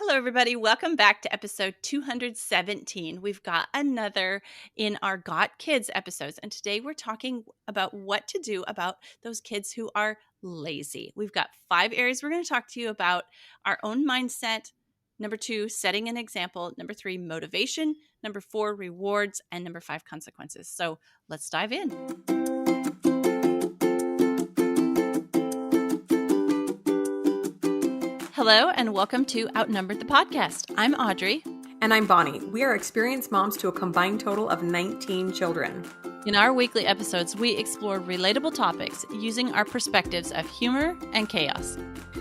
Hello, everybody. Welcome back to episode 217. We've got another in our Got Kids episodes. And today we're talking about what to do about those kids who are lazy. We've got 5 areas we're going to talk to you about: our own mindset. Number 2, setting an example. Number 3, motivation. Number 4, rewards. And number 5, consequences. So let's dive in. Hello, and welcome to Outnumbered the Podcast. I'm Audrey. And I'm Bonnie. We are experienced moms to a combined total of 19 children. In our weekly episodes, we explore relatable topics using our perspectives of humor and chaos.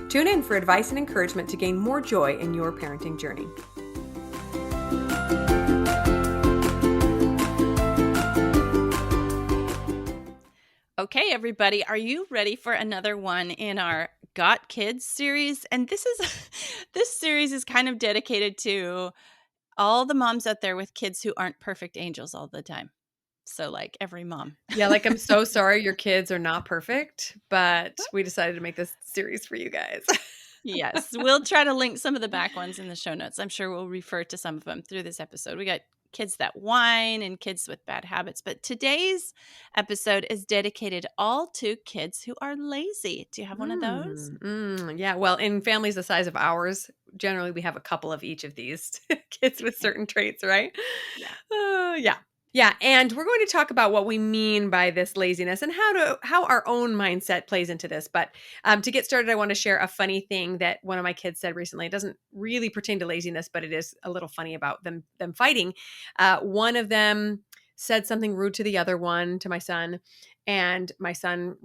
Tune in for advice and encouragement to gain more joy in your parenting journey. Okay, everybody, are you ready for another one in our Got Kids series? And this series is kind of dedicated to all the moms out there with kids who aren't perfect angels all the time. So like every mom. Yeah, like I'm so sorry your kids are not perfect, but we decided to make this series for you guys. Yes, we'll try to link some of the back ones in the show notes. I'm sure we'll refer to some of them through this episode. We got kids that whine and kids with bad habits. But today's episode is dedicated all to kids who are lazy. Do you have one of those? Yeah, well, in families the size of ours, generally we have a couple of each of these kids with certain traits, right? Yeah, and we're going to talk about what we mean by this laziness and how our own mindset plays into this. But to get started, I want to share a funny thing that one of my kids said recently. It doesn't really pertain to laziness, but it is a little funny about them fighting. One of them said something rude to the other one, to my son, and my son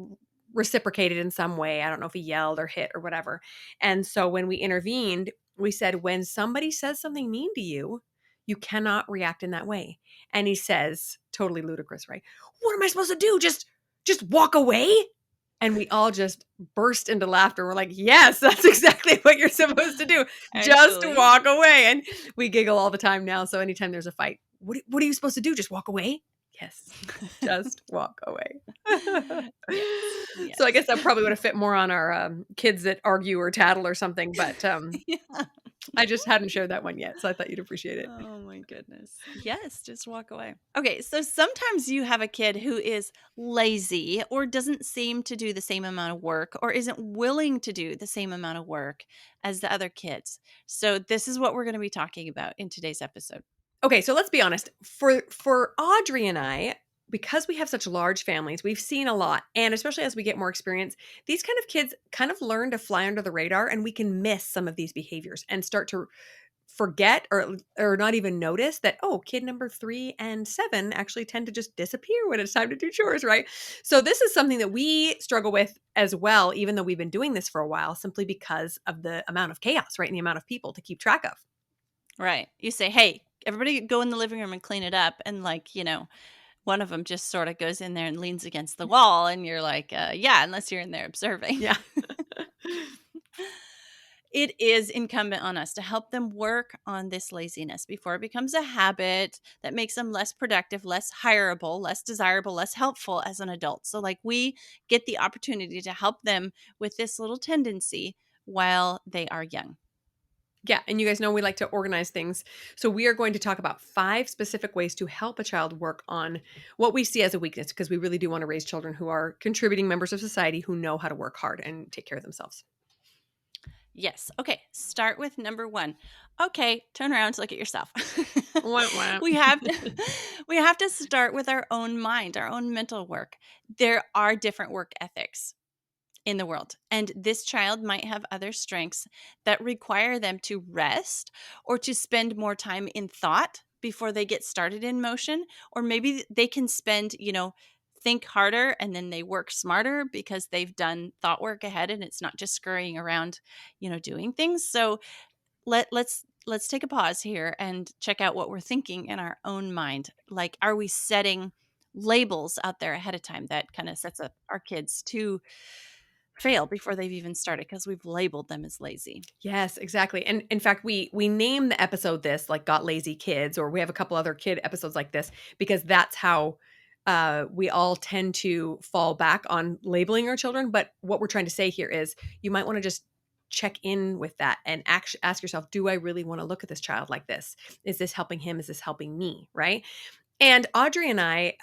reciprocated in some way. I don't know if he yelled or hit or whatever. And so when we intervened, we said, when somebody says something mean to you, you cannot react in that way. And he says, totally ludicrous, right? What am I supposed to do? Just walk away? And we all just burst into laughter. We're like, yes, that's exactly what you're supposed to do. Just walk away. And we giggle all the time now. So anytime there's a fight, what are you supposed to do? Just walk away? Yes, just walk away. Yes. So I guess that probably would have fit more on our kids that argue or tattle or something. But Yeah. I just hadn't shared that one yet, so I thought you'd appreciate it. Oh my goodness. Yes, just walk away. Okay, so sometimes you have a kid who is lazy or doesn't seem to do the same amount of work or isn't willing to do the same amount of work as the other kids. So this is what we're going to be talking about in today's episode. Okay, so let's be honest. For Audrey and I, because we have such large families, we've seen a lot. And especially as we get more experience, these kind of kids kind of learn to fly under the radar, and we can miss some of these behaviors and start to forget or not even notice that, oh, kid number 3 and 7 actually tend to just disappear when it's time to do chores, right? So this is something that we struggle with as well, even though we've been doing this for a while, simply because of the amount of chaos, right? And the amount of people to keep track of. Right. You say, hey, everybody go in the living room and clean it up. And one of them just sort of goes in there and leans against the wall. And you're like, yeah, unless you're in there observing. Yeah. It is incumbent on us to help them work on this laziness before it becomes a habit that makes them less productive, less hireable, less desirable, less helpful as an adult. So we get the opportunity to help them with this little tendency while they are young. Yeah. And you guys know we like to organize things. So we are going to talk about 5 specific ways to help a child work on what we see as a weakness, because we really do want to raise children who are contributing members of society who know how to work hard and take care of themselves. Yes. Okay. Start with number 1. Okay. Turn around to look at yourself. We have to start with our own mind, our own mental work. There are different work ethics in the world. And this child might have other strengths that require them to rest or to spend more time in thought before they get started in motion. Or maybe they can spend, think harder and then they work smarter because they've done thought work ahead and it's not just scurrying around, doing things. So let's take a pause here and check out what we're thinking in our own mind. Like, are we setting labels out there ahead of time that kind of sets up our kids to fail before they've even started because we've labeled them as lazy? Yes, exactly. And in fact, we name the episode this, like Got Lazy Kids, or we have a couple other kid episodes like this, because that's how we all tend to fall back on labeling our children. But what we're trying to say here is you might want to just check in with that and ask yourself, do I really want to look at this child like this? Is this helping him? Is this helping me? Right. And Audrey and I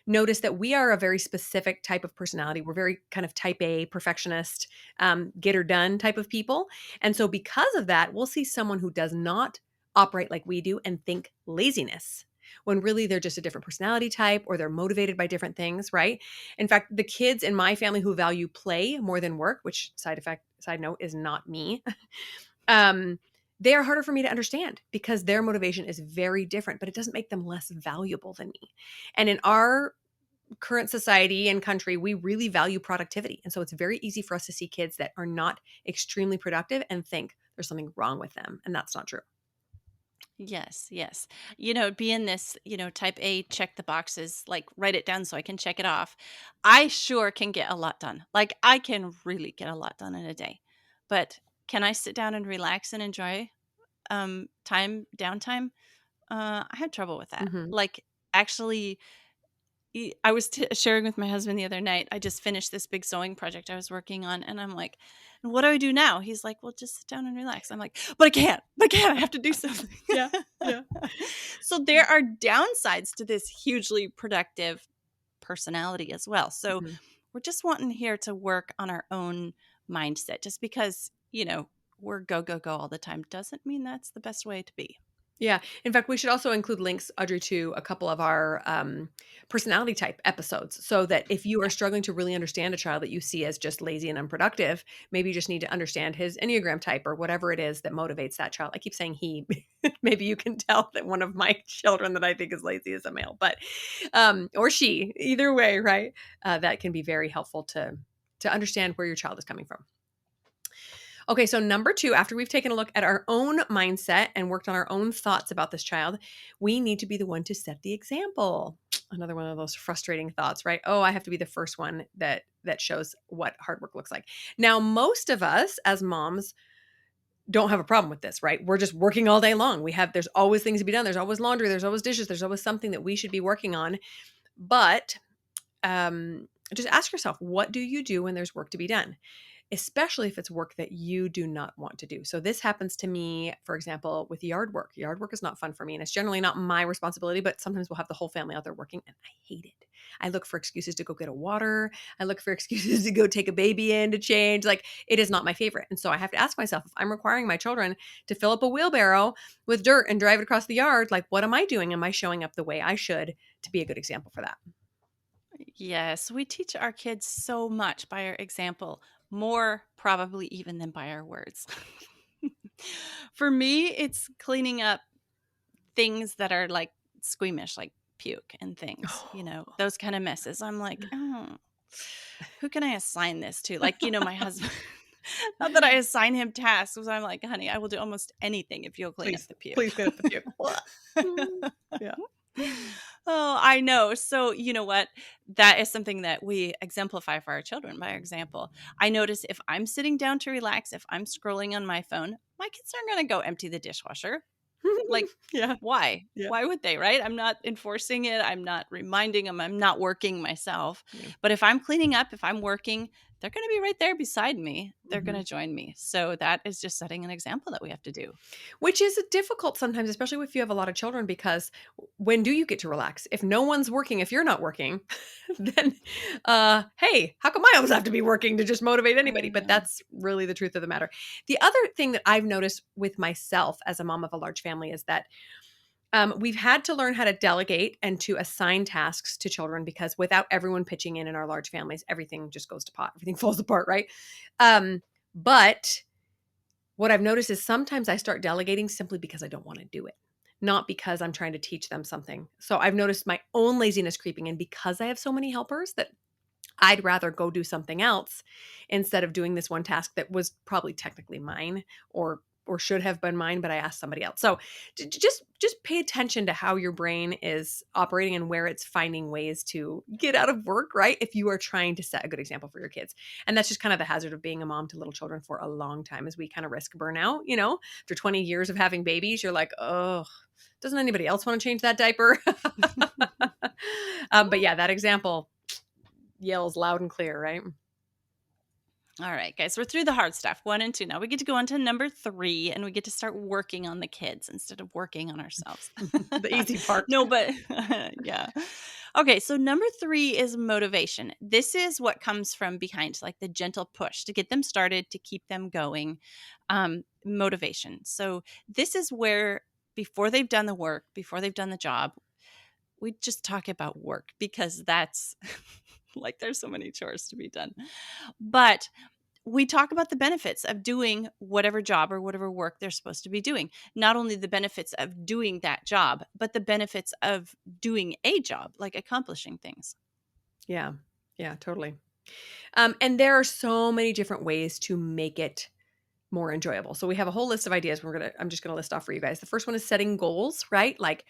noticed that we are a very specific type of personality. We're very kind of type A, perfectionist, get her done type of people. And so because of that, we'll see someone who does not operate like we do and think laziness, when really they're just a different personality type or they're motivated by different things, right? In fact, the kids in my family who value play more than work, which side note is not me, they are harder for me to understand because their motivation is very different, but it doesn't make them less valuable than me. And in our current society and country, we really value productivity. And so it's very easy for us to see kids that are not extremely productive and think there's something wrong with them. And that's not true. Yes, yes. Being this, type A, check the boxes, like write it down so I can check it off. I sure can get a lot done. Like I can really get a lot done in a day. But can I sit down and relax and enjoy downtime? I have trouble with that. Mm-hmm. Like actually I was sharing with my husband the other night. I just finished this big sewing project I was working on, and I'm like, "What do I do now?" He's like, "Well, just sit down and relax." I'm like, "But I can't. I have to do something." Yeah. So there are downsides to this hugely productive personality as well. So Mm-hmm. we're just wanting here to work on our own mindset. Just because we're go go go all the time doesn't mean that's the best way to be. Yeah. In fact, we should also include links, Audrey, to a couple of our personality type episodes so that if you are struggling to really understand a child that you see as just lazy and unproductive, maybe you just need to understand his Enneagram type or whatever it is that motivates that child. I keep saying he. Maybe you can tell that one of my children that I think is lazy is a male, but or she, either way, right? That can be very helpful to understand where your child is coming from. Okay, so number 2, after we've taken a look at our own mindset and worked on our own thoughts about this child, we need to be the one to set the example. Another one of those frustrating thoughts, right? Oh, I have to be the first one that shows what hard work looks like. Now, most of us as moms don't have a problem with this, right? We're just working all day long. There's always things to be done. There's always laundry. There's always dishes. There's always something that we should be working on. But just ask yourself, what do you do when there's work to be done? Especially if it's work that you do not want to do. So this happens to me, for example, with yard work. Yard work is not fun for me, and it's generally not my responsibility, but sometimes we'll have the whole family out there working, and I hate it. I look for excuses to go get a water. I look for excuses to go take a baby in to change. Like, it is not my favorite. And so I have to ask myself, if I'm requiring my children to fill up a wheelbarrow with dirt and drive it across the yard, like, what am I doing? Am I showing up the way I should to be a good example for that? Yes, we teach our kids so much by our example, more probably even than by our words. For me, it's cleaning up things that are like squeamish, like puke and things, those kind of messes. I'm like, oh, who can I assign this to? Like, my husband, not that I assign him tasks, I'm like, honey, I will do almost anything if you'll clean up the puke. Please clean up the puke. Yeah. Oh, I know. So, you know what? That is something that we exemplify for our children by our example. I notice if I'm sitting down to relax, if I'm scrolling on my phone, my kids aren't going to go empty the dishwasher. Like, yeah. Why? Yeah. Why would they, right? I'm not enforcing it. I'm not reminding them. I'm not working myself. Yeah. But if I'm cleaning up, if I'm working, they're going to be right there beside me. They're going to join me. So that is just setting an example that we have to do. Which is difficult sometimes, especially if you have a lot of children, because when do you get to relax? If no one's working, if you're not working, then, hey, how come I always have to be working to just motivate anybody? But that's really the truth of the matter. The other thing that I've noticed with myself as a mom of a large family is that we've had to learn how to delegate and to assign tasks to children, because without everyone pitching in our large families, everything just goes to pot. Everything falls apart, right? But what I've noticed is sometimes I start delegating simply because I don't want to do it, not because I'm trying to teach them something. So I've noticed my own laziness creeping in because I have so many helpers that I'd rather go do something else instead of doing this one task that was probably technically mine or should have been mine, but I asked somebody else. So just pay attention to how your brain is operating and where it's finding ways to get out of work, right? If you are trying to set a good example for your kids. And that's just kind of the hazard of being a mom to little children for a long time, is we kind of risk burnout. After 20 years of having babies, you're like, oh, doesn't anybody else want to change that diaper? But yeah, that example yells loud and clear, right? All right, guys, we're through the hard stuff, 1 and 2. Now we get to go on to number 3, and we get to start working on the kids instead of working on ourselves. The easy part. No, but yeah. Okay, so number 3 is motivation. This is what comes from behind, like the gentle push to get them started, to keep them going. Motivation. So this is where before they've done the work, before they've done the job, we just talk about work because that's like there's so many chores to be done. But we talk about the benefits of doing whatever job or whatever work they're supposed to be doing. Not only the benefits of doing that job, but the benefits of doing a job, like accomplishing things. Yeah. Yeah, totally. And there are so many different ways to make it more enjoyable. So we have a whole list of ideas. I'm just going to list off for you guys. The first one is setting goals, right? Like,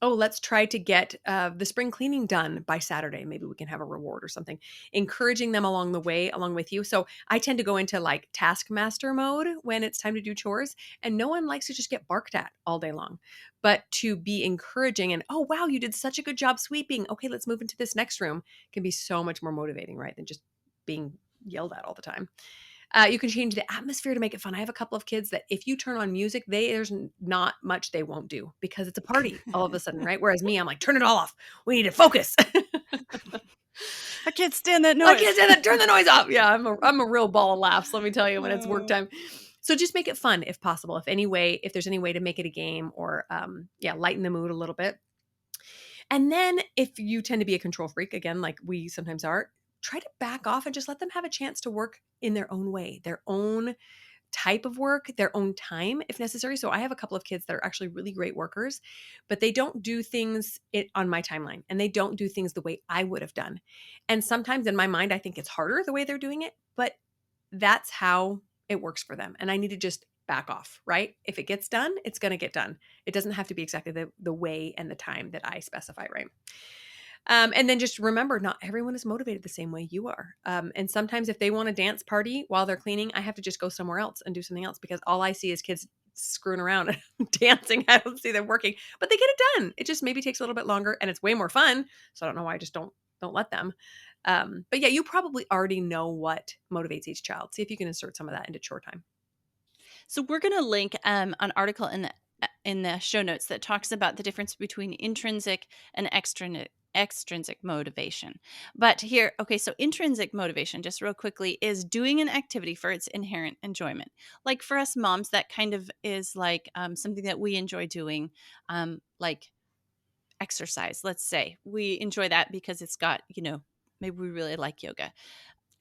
oh, let's try to get the spring cleaning done by Saturday. Maybe we can have a reward or something. Encouraging them along the way, along with you. So I tend to go into like taskmaster mode when it's time to do chores, and no one likes to just get barked at all day long. But to be encouraging and, oh, wow, you did such a good job sweeping. Okay, let's move into this next room, can be so much more motivating, right? Than just being yelled at all the time. You can change the atmosphere to make it fun. I have a couple of kids that if you turn on music, there's not much they won't do because it's a party all of a sudden, right? Whereas me, I'm like, turn it all off. We need to focus. I can't stand that noise. I can't stand that. Turn the noise off. Yeah, I'm a real ball of laughs. Let me tell you, when it's work time. So just make it fun if possible. If there's any way to make it a game or lighten the mood a little bit. And then if you tend to be a control freak, again, like we sometimes are, try to back off and just let them have a chance to work in their own way, their own type of work, their own time if necessary. So I have a couple of kids that are actually really great workers, but they don't do things on my timeline, and they don't do things the way I would have done. And sometimes in my mind, I think it's harder the way they're doing it, but that's how it works for them. And I need to just back off, right? If it gets done, it's going to get done. It doesn't have to be exactly the way and the time that I specify, right? And then just remember, not everyone is motivated the same way you are. And sometimes if they want a dance party while they're cleaning, I have to just go somewhere else and do something else because all I see is kids screwing around and dancing. I don't see them working, but they get it done. It just maybe takes a little bit longer and it's way more fun. So I don't know why I just don't let them. But yeah, you probably already know what motivates each child. See if you can insert some of that into chore time. So we're going to link an article in the show notes that talks about the difference between intrinsic and extrinsic motivation. But here, okay, so intrinsic motivation, just real quickly, is doing an activity for its inherent enjoyment. Like for us moms, that kind of is like something that we enjoy doing, like exercise. Let's say we enjoy that because it's got, maybe we really like yoga.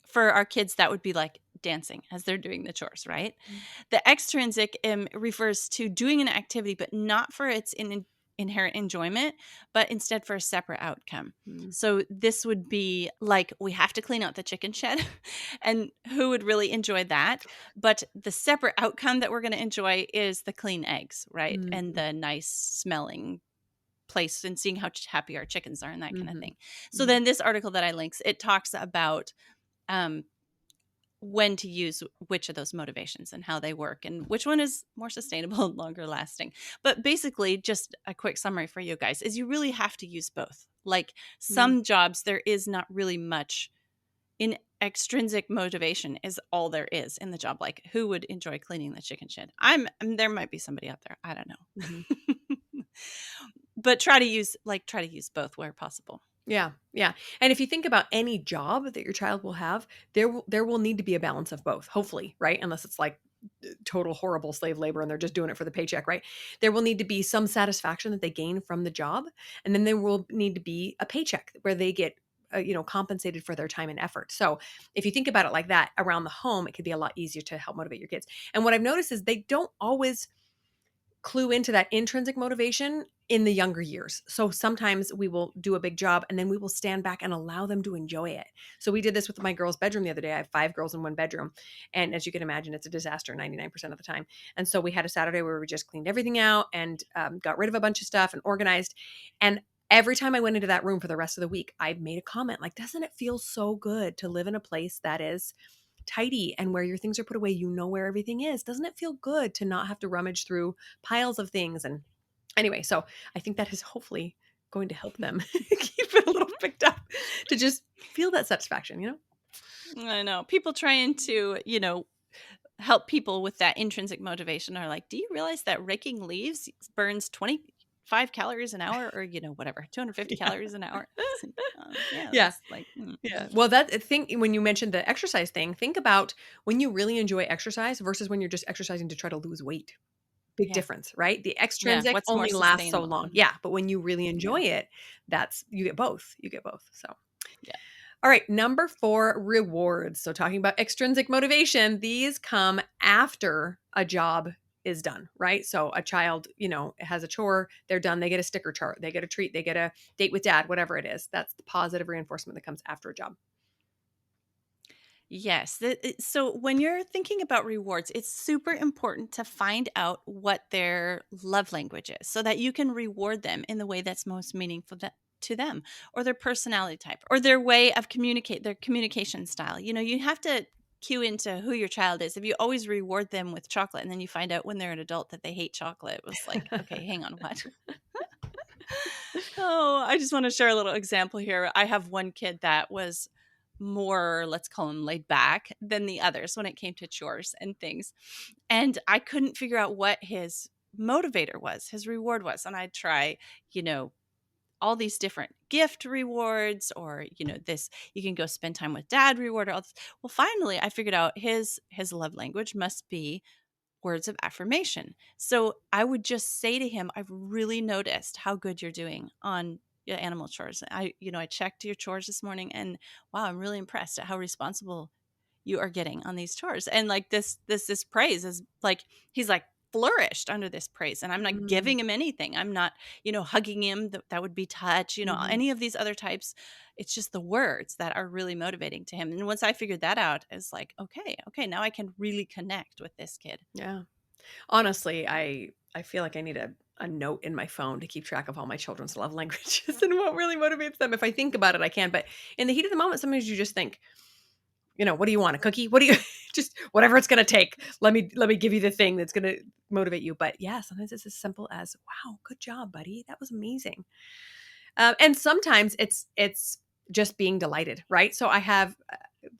For our kids, that would be like dancing as they're doing the chores, right? Mm-hmm. The extrinsic refers to doing an activity, but not for its inherent enjoyment, but instead for a separate outcome. Mm-hmm. So this would be like, we have to clean out the chicken shed, and who would really enjoy that? But the separate outcome that we're going to enjoy is the clean eggs, right? Mm-hmm. And the nice smelling place and seeing how happy our chickens are and that kind of thing. So then this article that I links, it talks about when to use which of those motivations and how they work and which one is more sustainable and longer lasting. But basically, just a quick summary for you guys is you really have to use both. Like some jobs, there is not really much in extrinsic motivation is all there is in the job. Like who would enjoy cleaning the chicken shed? There might be somebody out there. I don't know. Mm-hmm. But try to use both where possible. Yeah. Yeah. And if you think about any job that your child will have, there will need to be a balance of both, hopefully, right? Unless it's like total horrible slave labor and they're just doing it for the paycheck, right? There will need to be some satisfaction that they gain from the job. And then there will need to be a paycheck where they get compensated for their time and effort. So if you think about it like that around the home, it could be a lot easier to help motivate your kids. And what I've noticed is they don't always clue into that intrinsic motivation in the younger years. So sometimes we will do a big job and then we will stand back and allow them to enjoy it. So we did this with my girls' bedroom the other day. I have 5 girls in one bedroom. And as you can imagine, it's a disaster 99% of the time. And so we had a Saturday where we just cleaned everything out and got rid of a bunch of stuff and organized. And every time I went into that room for the rest of the week, I made a comment like, doesn't it feel so good to live in a place that is tidy and where your things are put away, you know where everything is? Doesn't it feel good to not have to rummage through piles of things? And anyway, so I think that is hopefully going to help them keep it a little picked up to just feel that satisfaction, I know. People trying to, help people with that intrinsic motivation are like, do you realize that raking leaves burns 25 calories an hour or, whatever, 250 Yeah. calories an hour? It's like, yeah, Yeah. that's like, Yeah. Well, when you mentioned the exercise thing, think about when you really enjoy exercise versus when you're just exercising to try to lose weight. Big yeah. difference, right? The Yeah. extrinsic What's more only lasts so sustainable? long. Yeah. But when you really Yeah. enjoy it, you get both. You get both. So, Yeah. all right. Number 4, rewards. So talking about extrinsic motivation, these come after a job is done, right? So a child, has a chore, they're done, they get a sticker chart, they get a treat, they get a date with dad, whatever it is. That's the positive reinforcement that comes after a job. Yes. So when you're thinking about rewards, it's super important to find out what their love language is so that you can reward them in the way that's most meaningful to them, or their personality type, or their way of their communication style. You have to cue into who your child is. If you always reward them with chocolate and then you find out when they're an adult that they hate chocolate, it was like, okay, hang on, what? Oh, I just want to share a little example here. I have one kid that was more, let's call him laid back than the others when it came to chores and things. And I couldn't figure out what his motivator was, his reward was. And I'd try, all these different gift rewards or, this, you can go spend time with dad reward. Well, finally I figured out his love language must be words of affirmation. So I would just say to him, I've really noticed how good you're doing on your animal chores. I checked your chores this morning and wow, I'm really impressed at how responsible you are getting on these chores. And like this praise is like, he's like flourished under this praise and I'm not Mm, giving him anything. I'm not, hugging him. That would be touch, mhm. any of these other types. It's just the words that are really motivating to him. And once I figured that out, it's like, okay, now I can really connect with this kid. Yeah. Honestly, I feel like I need a note in my phone to keep track of all my children's love languages and what really motivates them. If I think about it, I can. But in the heat of the moment, sometimes you just think, what do you want? A cookie? What do you just whatever it's gonna take? Let me give you the thing that's gonna motivate you. But yeah, sometimes it's as simple as, wow, good job, buddy. That was amazing. And sometimes it's just being delighted, right? So I have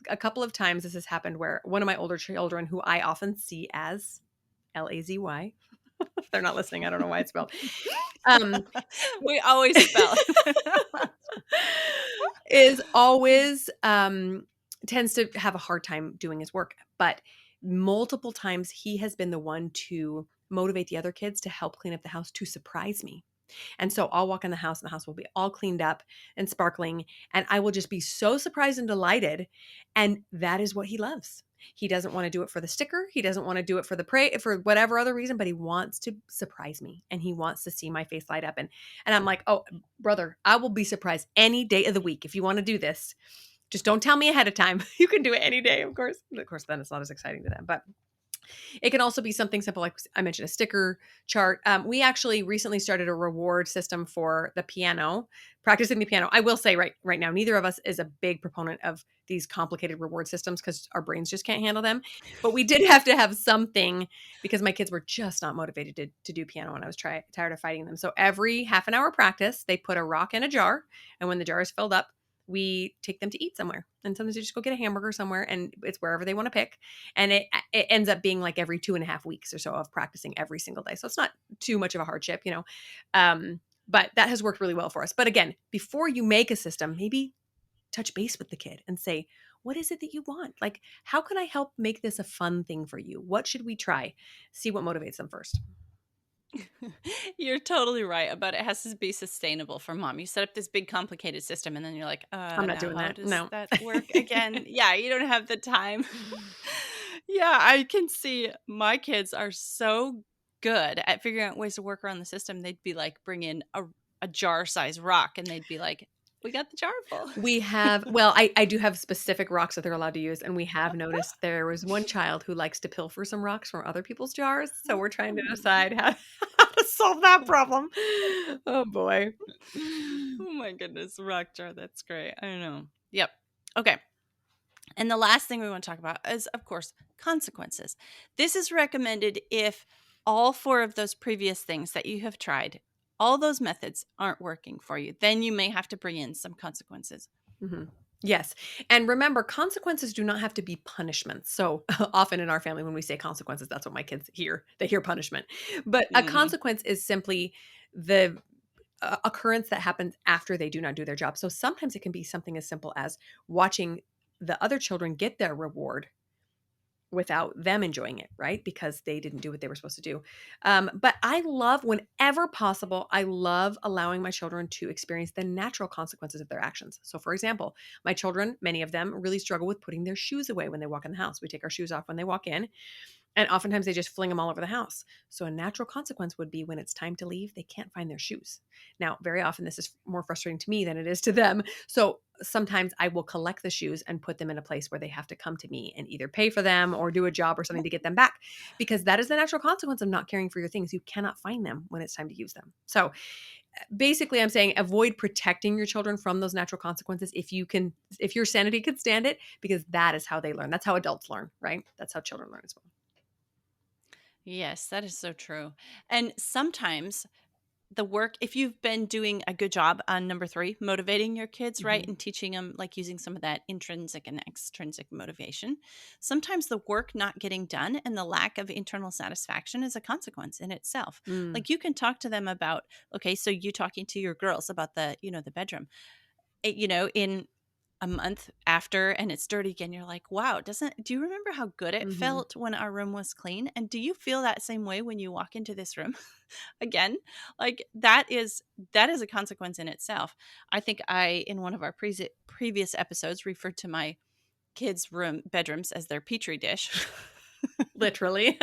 a couple of times this has happened where one of my older children, who I often see as Lazy, they're not listening. I don't know why it's spelled. We always spell. Is always tends to have a hard time doing his work, but multiple times he has been the one to motivate the other kids to help clean up the house to surprise me. And so I'll walk in the house and the house will be all cleaned up and sparkling. And I will just be so surprised and delighted. And that is what he loves. He doesn't want to do it for the sticker. He doesn't want to do it for whatever other reason, but he wants to surprise me and he wants to see my face light up. And I'm like, oh, brother, I will be surprised any day of the week. If you want to do this, just don't tell me ahead of time. You can do it any day, of course. Of course, then it's not as exciting to them, but it can also be something simple, like I mentioned, a sticker chart. We actually recently started a reward system for the piano, practicing the piano. I will say right now, neither of us is a big proponent of these complicated reward systems because our brains just can't handle them. But we did have to have something because my kids were just not motivated to do piano and I was tired of fighting them. So every half an hour practice, they put a rock in a jar. And when the jar is filled up, we take them to eat somewhere. And sometimes they just go get a hamburger somewhere and it's wherever they want to pick. And it ends up being like every 2.5 weeks or so of practicing every single day. So it's not too much of a hardship, but that has worked really well for us. But again, before you make a system, maybe touch base with the kid and say, what is it that you want? Like, how can I help make this a fun thing for you? What should we try? See what motivates them first. You're totally right about it has to be sustainable for mom. You set up this big complicated system and then you're like, I'm not now doing how that. does No. that work again? Yeah, you don't have the time. Yeah, I can see my kids are so good at figuring out ways to work around the system. They'd be like, bring in a jar size rock and they'd be like, we got the jar full. We have, well, I do have specific rocks that they're allowed to use. And we have noticed there was one child who likes to pilfer some rocks from other people's jars. So we're trying to decide how to solve that problem. Oh boy. Oh my goodness, rock jar. That's great. I know. Yep. Okay. And the last thing we want to talk about is, of course, consequences. This is recommended if all 4 of those previous things that you have tried, all those methods aren't working for you. Then you may have to bring in some consequences. Mm-hmm. Yes. And remember, consequences do not have to be punishments. So often in our family, when we say consequences, that's what my kids hear. They hear punishment. But a Mm. consequence is simply the occurrence that happens after they do not do their job. So sometimes it can be something as simple as watching the other children get their reward without them enjoying it, right? Because they didn't do what they were supposed to do. But I love, whenever possible, I love allowing my children to experience the natural consequences of their actions. So, for example, my children, many of them, really struggle with putting their shoes away when they walk in the house. We take our shoes off when they walk in, and oftentimes they just fling them all over the house. So a natural consequence would be when it's time to leave, they can't find their shoes. Now, very often this is more frustrating to me than it is to them. So sometimes I will collect the shoes and put them in a place where they have to come to me and either pay for them or do a job or something to get them back, because that is the natural consequence of not caring for your things. You cannot find them when it's time to use them. So basically I'm saying avoid protecting your children from those natural consequences if you can, if your sanity can stand it, because that is how they learn. That's how adults learn, right? That's how children learn as well. Yes, that is so true. And sometimes the work, if you've been doing a good job on number 3, motivating your kids, right, Mhm. and teaching them, like using some of that intrinsic and extrinsic motivation, sometimes the work not getting done and the lack of internal satisfaction is a consequence in itself. Mm. Like you can talk to them about, okay, so you talking to your girls about the, the bedroom, in a month after and it's dirty again, you're like, wow, do you remember how good it Mhm. felt when our room was clean? And do you feel that same way when you walk into this room again? Like that is a consequence in itself. I think I, in one of our previous episodes, referred to my kids' bedrooms as their petri dish. Literally.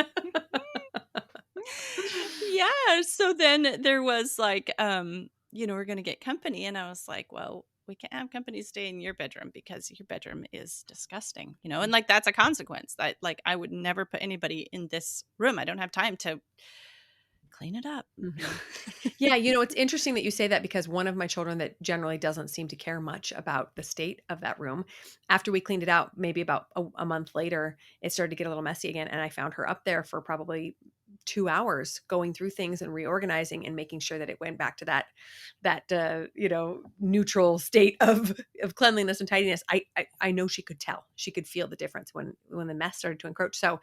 Yeah. So then there was like, we're going to get company. And I was like, well, we can't have company stay in your bedroom because your bedroom is disgusting, and like that's a consequence that like I would never put anybody in this room. I don't have time to clean it up. Mhm. Yeah, it's interesting that you say that, because one of my children that generally doesn't seem to care much about the state of that room, after we cleaned it out, maybe about a month later, it started to get a little messy again. And I found her up there for probably 2 hours going through things and reorganizing and making sure that it went back to that neutral state of cleanliness and tidiness. I know she could tell. She could feel the difference when the mess started to encroach. So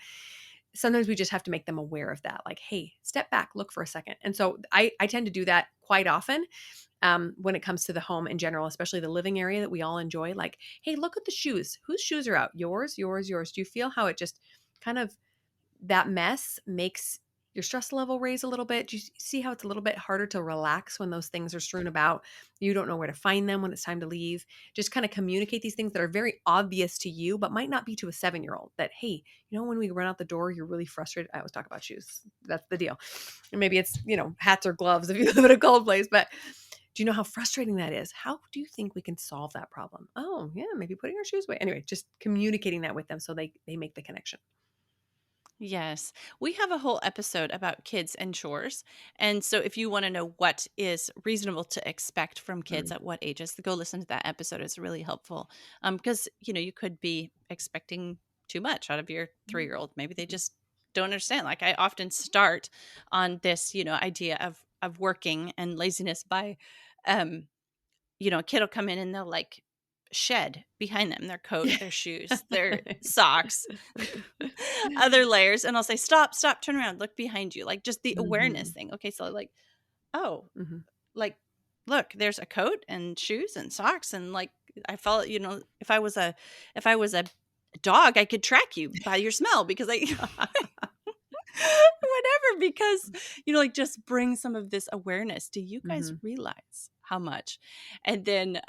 sometimes we just have to make them aware of that. Like, hey, step back, look for a second. And so I tend to do that quite often when it comes to the home in general, especially the living area that we all enjoy. Like, hey, look at the shoes. Whose shoes are out? Yours, yours, yours. Do you feel how it just kind of, that mess makes your stress level raise a little bit? Do you see how it's a little bit harder to relax when those things are strewn about? You don't know where to find them when it's time to leave. Just kind of communicate these things that are very obvious to you, but might not be to a 7-year-old. That, hey, when we run out the door, you're really frustrated. I always talk about shoes. That's the deal. And maybe it's, hats or gloves if you live in a cold place, but do you know how frustrating that is? How do you think we can solve that problem? Oh, yeah, maybe putting our shoes away. Anyway, just communicating that with them so they make the connection. Yes. We have a whole episode about kids and chores. And so if you want to know what is reasonable to expect from kids Mm. at what ages, go listen to that episode. It's really helpful. Because, you could be expecting too much out of your 3-year-old. Maybe they just don't understand. Like I often start on this, idea of working and laziness by a kid will come in and they'll like shed behind them their coat, their shoes, their socks, other layers. And I'll say, stop, turn around, look behind you. Like just the awareness Mhm. thing. Okay. So like, oh, Mhm. like, look, there's a coat and shoes and socks. And like, I felt, if I was a dog, I could track you by your smell because whatever, because like just bring some of this awareness. Do you guys Mhm. realize how much? And then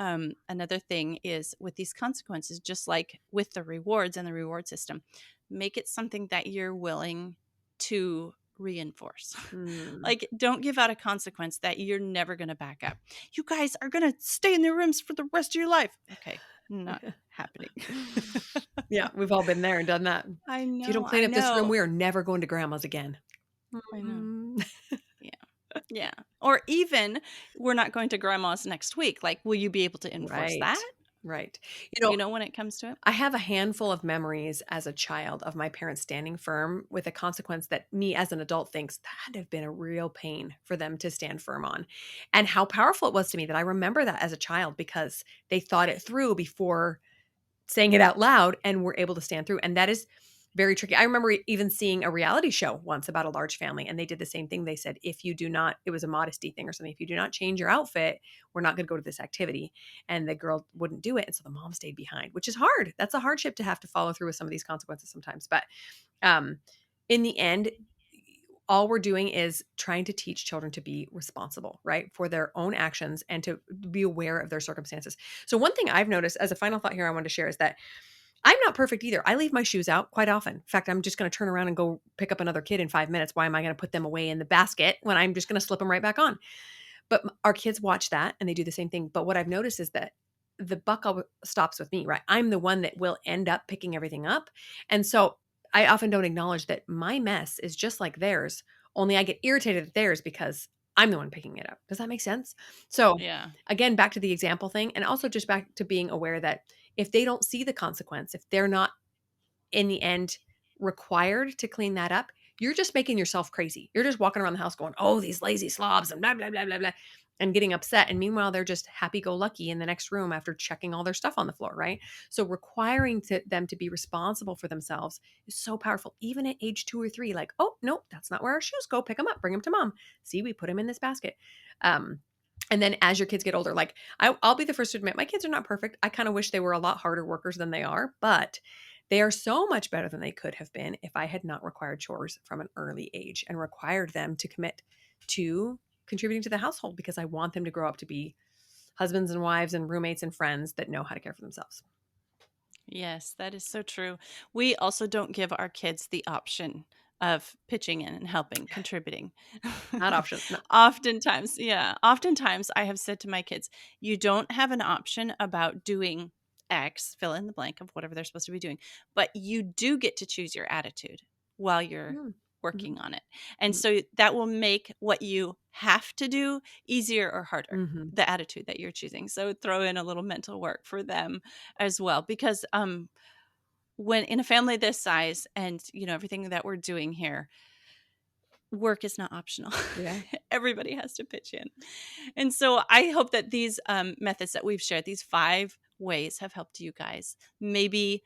another thing is with these consequences, just like with the rewards and the reward system, make it something that you're willing to reinforce. Mm. Like don't give out a consequence that you're never going to back up. You guys are going to stay in their rooms for the rest of your life. Okay, not happening. Yeah, we've all been there and done that. I If you don't know, clean I up this room, know, we are never going to grandma's again. I know. Mm. Yeah. Yeah. Or even we're not going to grandma's next week. Like, will you be able to enforce Right. that? Right. When it comes to it. I have a handful of memories as a child of my parents standing firm with a consequence that me as an adult thinks that had to have been a real pain for them to stand firm on. And how powerful it was to me that I remember that as a child because they thought it through before saying it out loud and were able to stand through. And that is very tricky. I remember even seeing a reality show once about a large family, and they did the same thing. They said, if you do not, it was a modesty thing or something, if you do not change your outfit, we're not going to go to this activity. And the girl wouldn't do it. And so the mom stayed behind, which is hard. That's a hardship to have to follow through with some of these consequences sometimes. But in the end, all we're doing is trying to teach children to be responsible, right, for their own actions and to be aware of their circumstances. So one thing I've noticed as a final thought here I wanted to share is that I'm not perfect either. I leave my shoes out quite often. In fact, I'm just going to turn around and go pick up another kid in 5 minutes. Why am I going to put them away in the basket when I'm just going to slip them right back on? But our kids watch that and they do the same thing. But what I've noticed is that the buck stops with me, right? I'm the one that will end up picking everything up. And so I often don't acknowledge that my mess is just like theirs, only I get irritated at theirs because I'm the one picking it up. Does that make sense? So again, back to the example thing, and also just back to being aware that if they don't see the consequence, if they're not in the end required to clean that up, you're just making yourself crazy. You're just walking around the house going, oh, these lazy slobs and blah, blah, blah, blah, blah, and getting upset. And meanwhile, they're just happy-go-lucky in the next room after checking all their stuff on the floor, right? So requiring them to be responsible for themselves is so powerful. Even at age 2 or 3, like, oh, no, that's not where our shoes go. Pick them up, bring them to mom. See, we put them in this basket. And then as your kids get older, like I'll be the first to admit my kids are not perfect. I kind of wish they were a lot harder workers than they are, but they are so much better than they could have been if I had not required chores from an early age and required them to commit to contributing to the household because I want them to grow up to be husbands and wives and roommates and friends that know how to care for themselves. Yes, that is so true. We also don't give our kids the option of pitching in and helping, contributing. Not options. No. Oftentimes I have said to my kids, you don't have an option about doing X, fill in the blank of whatever they're supposed to be doing, but you do get to choose your attitude while you're working on it. And so that will make what you have to do easier or harder, the attitude that you're choosing. So throw in a little mental work for them as well, because when in a family this size and everything that we're doing here, work is not optional. Yeah. Everybody has to pitch in. And so I hope that these methods that we've shared, these 5 ways, have helped you guys maybe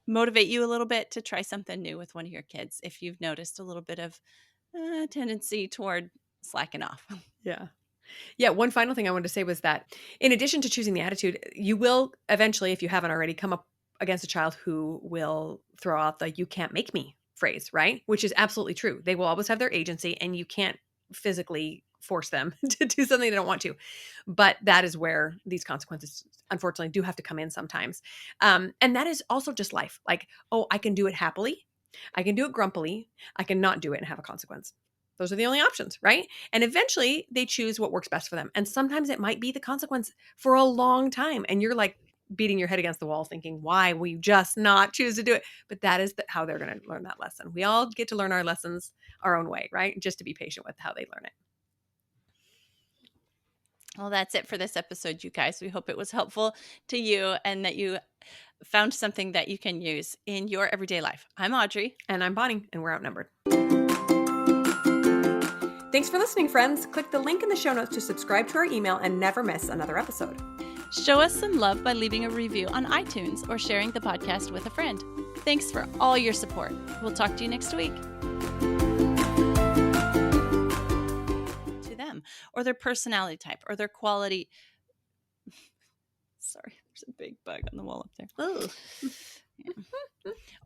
motivate you a little bit to try something new with one of your kids if you've noticed a little bit of tendency toward slacking off. Yeah. Yeah. One final thing I wanted to say was that in addition to choosing the attitude, you will eventually, if you haven't already, come up against a child who will throw out the "you can't make me" phrase, right? Which is absolutely true. They will always have their agency and you can't physically force them to do something they don't want to. But that is where these consequences, unfortunately, do have to come in sometimes. And that is also just life. Like, oh, I can do it happily. I can do it grumpily. I can not do it and have a consequence. Those are the only options, right? And eventually they choose what works best for them. And sometimes it might be the consequence for a long time. And you're like beating your head against the wall thinking, why will you just not choose to do it? But that is how they're going to learn that lesson. We all get to learn our lessons our own way, right? Just to be patient with how they learn it. Well, that's it for this episode, you guys. We hope it was helpful to you and that you found something that you can use in your everyday life. I'm Audrey. And I'm Bonnie, and we're outnumbered. Thanks for listening, friends. Click the link in the show notes to subscribe to our email and never miss another episode. Show us some love by leaving a review on iTunes or sharing the podcast with a friend. Thanks for all your support. We'll talk to you next week. To them, or their personality type, or their quality. Sorry, there's a big bug on the wall up there. Oh. Yeah.